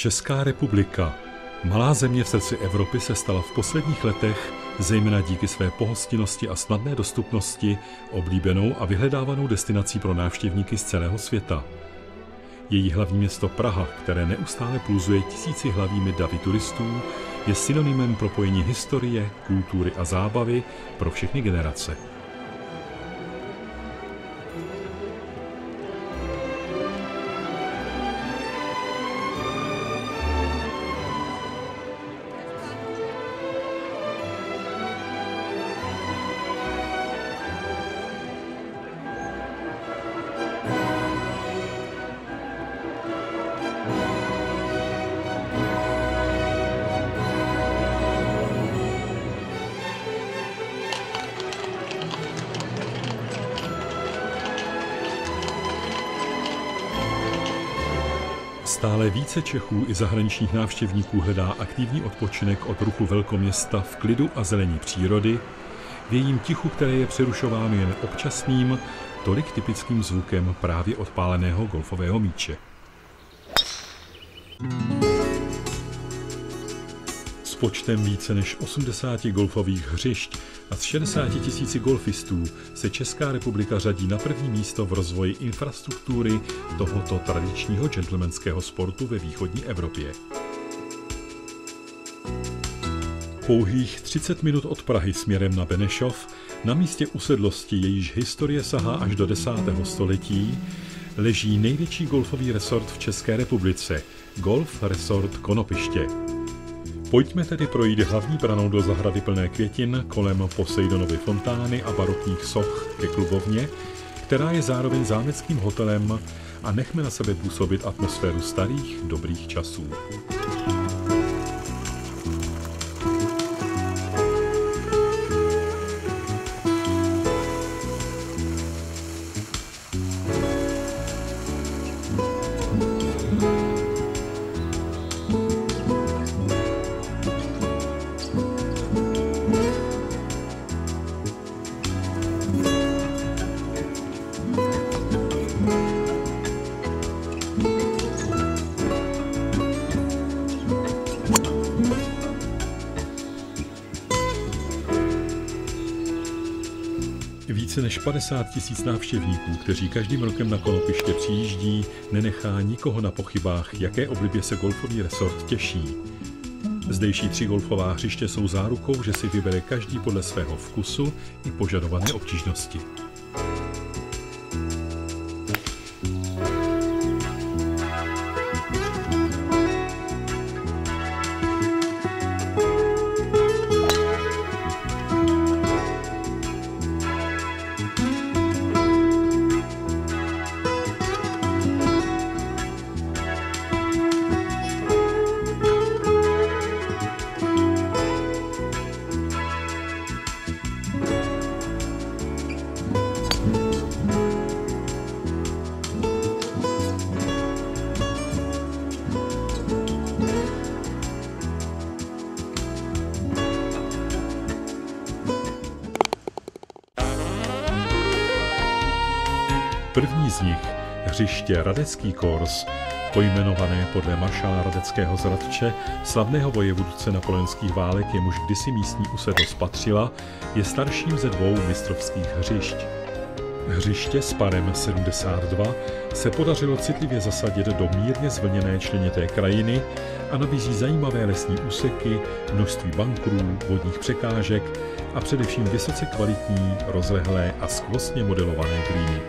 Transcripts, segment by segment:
Česká republika, malá země v srdci Evropy, se stala v posledních letech, zejména díky své pohostinnosti a snadné dostupnosti, oblíbenou a vyhledávanou destinací pro návštěvníky z celého světa. Její hlavní město Praha, které neustále pulzuje tisícihlavými davy turistů, je synonymem propojení historie, kultury a zábavy pro všechny generace. Stále více Čechů i zahraničních návštěvníků hledá aktivní odpočinek od ruchu velkoměsta v klidu a zelení přírody, v jejím tichu, které je přerušováno jen občasným, tolik typickým zvukem právě odpáleného golfového míče. S počtem více než 80 golfových hřišť a s 60 000 golfistů se Česká republika řadí na první místo v rozvoji infrastruktury tohoto tradičního gentlemanského sportu ve východní Evropě. Pouhých 30 minut od Prahy směrem na Benešov, na místě usedlosti, jejíž historie sahá až do 10. století, leží největší golfový resort v České republice, Golf Resort Konopiště. Pojďme tedy projít hlavní branou do zahrady plné květin kolem Posejdonovy fontány a barokních soch ke klubovně, která je zároveň zámeckým hotelem, a nechme na sebe působit atmosféru starých, dobrých časů. Více než 50 000 návštěvníků, kteří každým rokem na Konopiště přijíždí, nenechá nikoho na pochybách, jaké oblibě se golfový resort těší. Zdejší 3 golfová hřiště jsou zárukou, že si vybere každý podle svého vkusu i požadované obtížnosti. První z nich, hřiště Radecký Kors, pojmenované podle maršála Radeckého z Radče, slavného vojevůdce napoleonských válek, jemuž kdysi místní usedlost patřila, je starším ze 2 mistrovských hřišť. Hřiště s parem 72 se podařilo citlivě zasadit do mírně zvlněné členité krajiny a nabízí zajímavé lesní úseky, množství bankrů, vodních překážek a především vysoce kvalitní, rozlehlé a skvostně modelované greeny.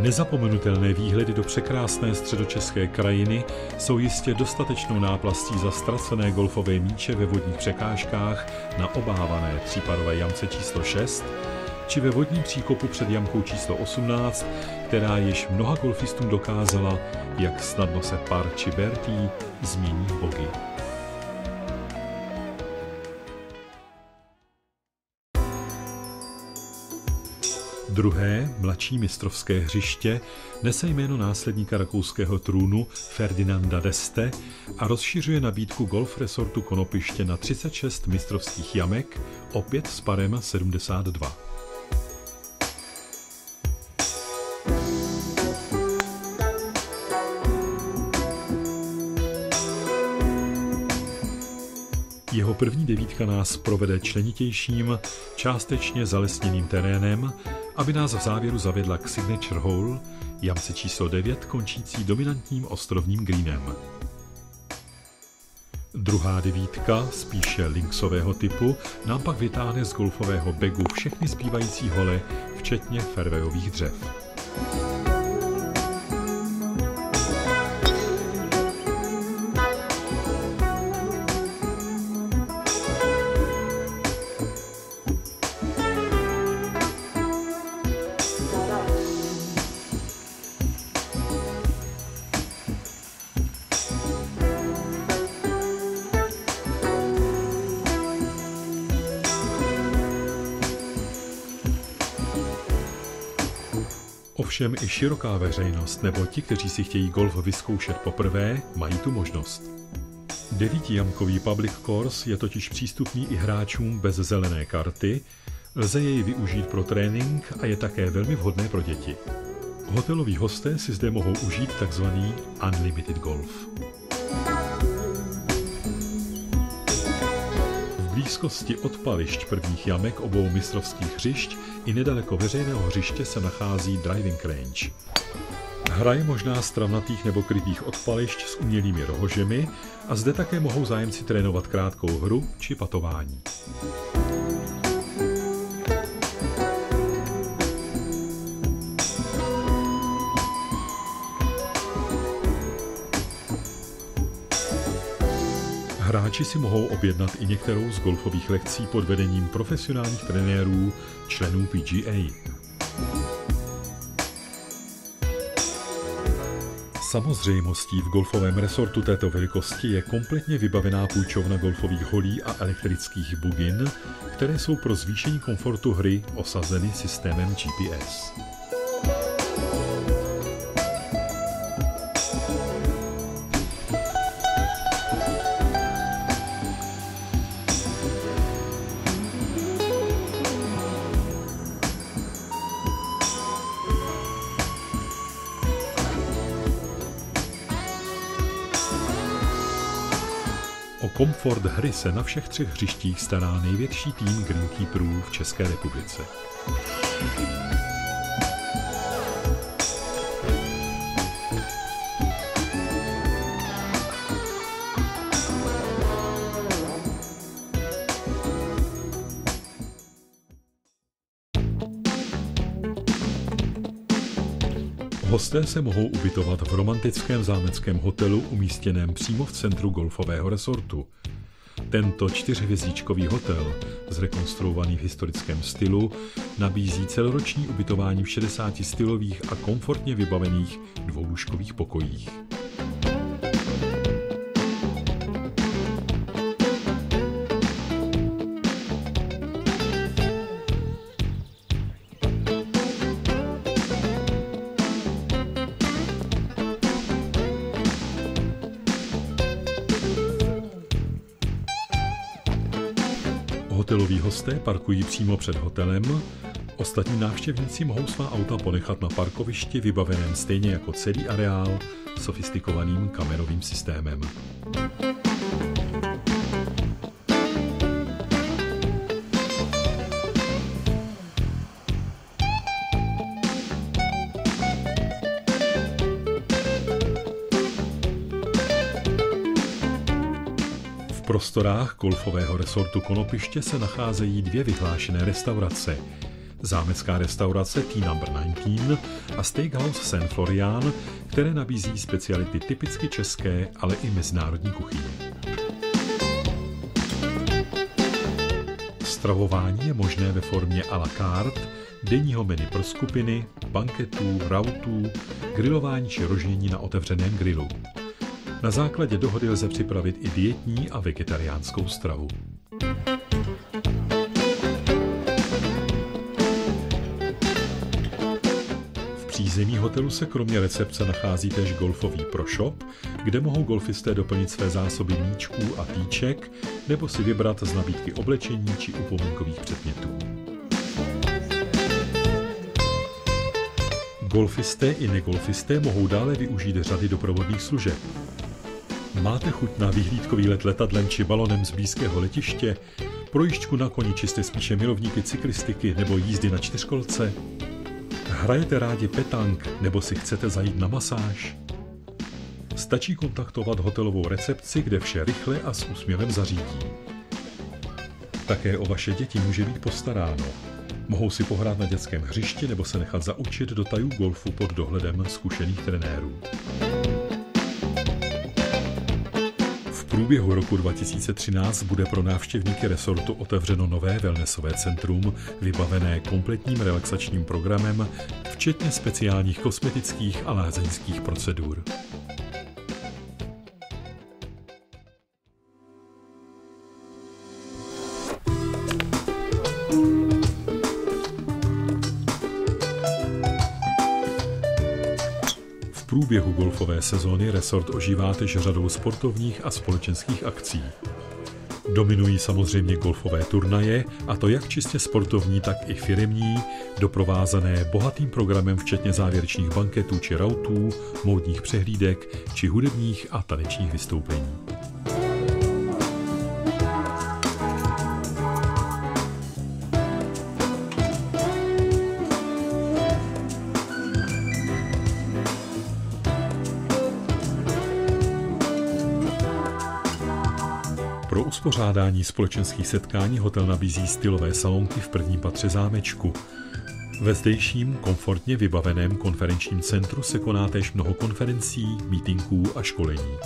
Nezapomenutelné výhledy do překrásné středočeské krajiny jsou jistě dostatečnou náplastí za ztracené golfové míče ve vodních překážkách na obávané třípadové jamce číslo 6 či ve vodním příkopu před jamkou číslo 18, která již mnoha golfistům dokázala, jak snadno se pár či birdie změní v bogy. Druhé, mladší mistrovské hřiště nese jméno následníka rakouského trůnu Ferdinanda d'Este a rozšiřuje nabídku golf resortu Konopiště na 36 mistrovských jamek, opět s parem 72. Jeho první devítka nás provede členitějším, částečně zalesněným terénem, aby nás v závěru zavedla k Signature Hole, jamce číslo 9, končící dominantním ostrovním greenem. Druhá devítka, spíše linksového typu, nám pak vytáhne z golfového bagu všechny zbývající hole, včetně fairwayových dřev. Ovšem i široká veřejnost nebo ti, kteří si chtějí golf vyzkoušet poprvé, mají tu možnost. 9jamkový public course je totiž přístupný i hráčům bez zelené karty, lze jej využít pro trénink a je také velmi vhodné pro děti. Hoteloví hosté si zde mohou užít tzv. Unlimited golf. V blízkosti odpališť prvních jamek obou mistrovských hřišť i nedaleko veřejného hřiště se nachází driving range. Hra je možná z travnatých nebo krytých odpališť s umělými rohožemi a zde také mohou zájemci trénovat krátkou hru či patování. Hráči si mohou objednat i některou z golfových lekcí pod vedením profesionálních trenérů, členů PGA. Samozřejmostí v golfovém resortu této velikosti je kompletně vybavená půjčovna golfových holí a elektrických bugin, které jsou pro zvýšení komfortu hry osazeny systémem GPS. O komfort hry se na všech 3 hřištích stará největší tým greenkeeperů v České republice. Hosté se mohou ubytovat v romantickém zámeckém hotelu umístěném přímo v centru golfového resortu. Tento 4hvězdičkový hotel, zrekonstruovaný v historickém stylu, nabízí celoroční ubytování v 60 stylových a komfortně vybavených dvoulůžkových pokojích. Hoteloví hosté parkují přímo před hotelem, ostatní návštěvníci mohou svá auta ponechat na parkovišti vybaveném stejně jako celý areál sofistikovaným kamerovým systémem. V prostorách golfového resortu Konopiště se nacházejí 2 vyhlášené restaurace. zámecká restaurace Tea No. 19 a Steakhouse Saint Florian, které nabízí speciality typicky české, ale i mezinárodní kuchyně. Stravování je možné ve formě à la carte, denního menu pro skupiny, banketů, rautů, grilování či rožnění na otevřeném grilu. Na základě dohody lze připravit i dietní a vegetariánskou stravu. V přízemí hotelu se kromě recepce nachází též golfový pro-shop, kde mohou golfisté doplnit své zásoby míčků a týček nebo si vybrat z nabídky oblečení či upomínkových předmětů. Golfisté i negolfisté mohou dále využít řady doprovodných služeb. Máte chuť na vyhlídkový let letadlem či balonem z blízkého letiště, projížďku na koni či jste spíše milovníky cyklistiky nebo jízdy na čtyřkolce? Hrajete rádi petank nebo si chcete zajít na masáž? Stačí kontaktovat hotelovou recepci, kde vše rychle a s úsměvem zařídí. Také o vaše děti může být postaráno. Mohou si pohrát na dětském hřišti nebo se nechat zaučit do tajů golfu pod dohledem zkušených trenérů. V průběhu roku 2013 bude pro návštěvníky resortu otevřeno nové wellnessové centrum, vybavené kompletním relaxačním programem, včetně speciálních kosmetických a lázeňských procedur. V průběhu golfové sezóny resort ožívá též řadou sportovních a společenských akcí. Dominují samozřejmě golfové turnaje, a to jak čistě sportovní, tak i firemní, doprovázané bohatým programem včetně závěrečných banketů či rautů, módních přehlídek či hudebních a tanečních vystoupení. Pro uspořádání společenských setkání hotel nabízí stylové salonky v prvním patře zámečku. Ve zdejším, komfortně vybaveném konferenčním centru se koná též mnoho konferencí, mítinků a školení.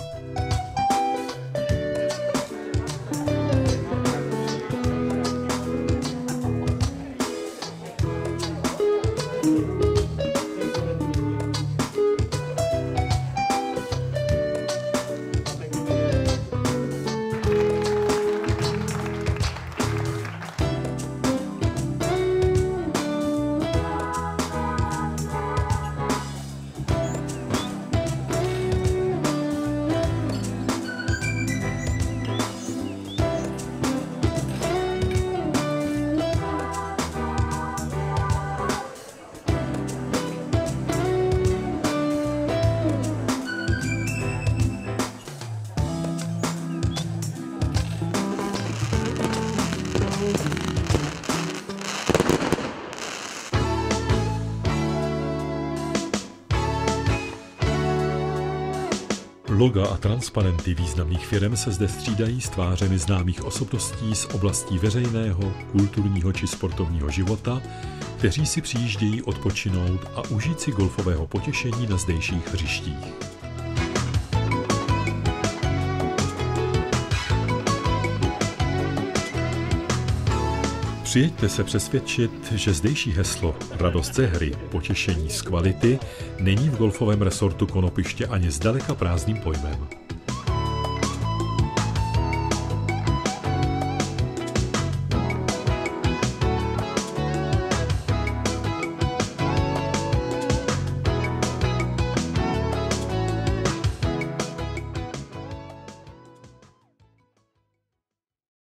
Loga a transparenty významných firem se zde střídají s tvářemi známých osobností z oblastí veřejného, kulturního či sportovního života, kteří si přijíždějí odpočinout a užít si golfového potěšení na zdejších hřištích. Přijeďte se přesvědčit, že zdejší heslo Radost ze hry, potěšení z kvality není v golfovém resortu Konopiště ani zdaleka prázdným pojmem.